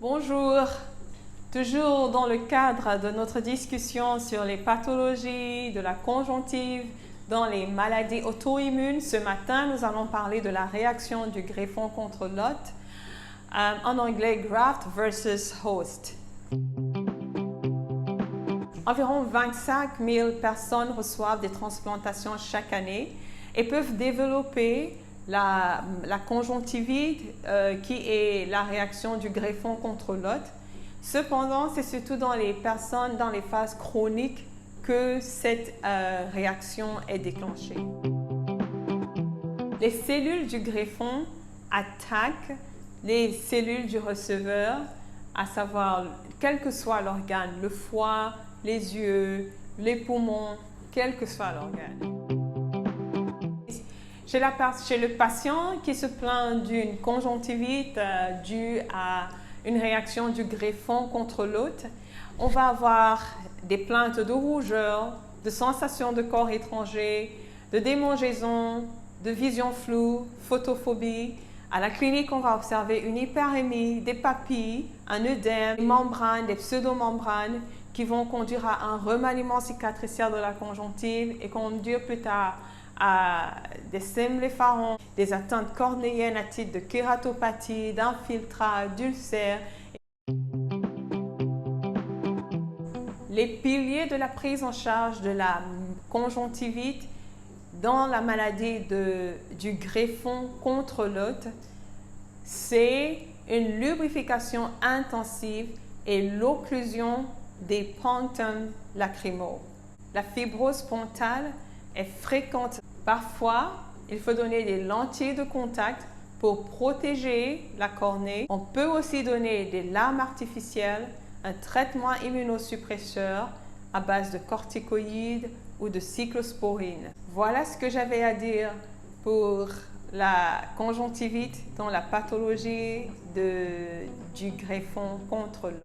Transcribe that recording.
Bonjour, toujours dans le cadre de notre discussion sur les pathologies de la conjonctive dans les maladies auto-immunes, ce matin nous allons parler de la réaction du greffon contre l'hôte, en anglais graft versus host. Environ 25 000 personnes reçoivent des transplantations chaque année et peuvent développer la conjonctivite qui est la réaction du greffon contre l'hôte. Cependant, c'est surtout dans les personnes dans les phases chroniques que cette réaction est déclenchée. Les cellules du greffon attaquent les cellules du receveur, à savoir quel que soit l'organe, le foie, les yeux, les poumons, quel que soit l'organe. Chez le patient qui se plaint d'une conjonctivite due à une réaction du greffon contre l'hôte, on va avoir des plaintes de rougeur, de sensations de corps étranger, de démangeaison, de vision floue, photophobie. À la clinique, on va observer une hyperémie, des papilles, un œdème, des membranes, des pseudomembranes qui vont conduire à un remaniement cicatriciel de la conjonctive et conduire plus tard à des sème-les-pharynx, des atteintes cornéennes à titre de kératopathie, d'infiltrats, d'ulcères. Les piliers de la prise en charge de la conjonctivite dans la maladie du greffon contre l'hôte, c'est une lubrification intensive et l'occlusion des punctums lacrymaux. La fibrose pontale est fréquente. Parfois, il faut donner des lentilles de contact pour protéger la cornée. On peut aussi donner des larmes artificielles, un traitement immunosuppresseur à base de corticoïdes ou de cyclosporine. Voilà ce que j'avais à dire pour la conjonctivite dans la pathologie du greffon contre l'hôte.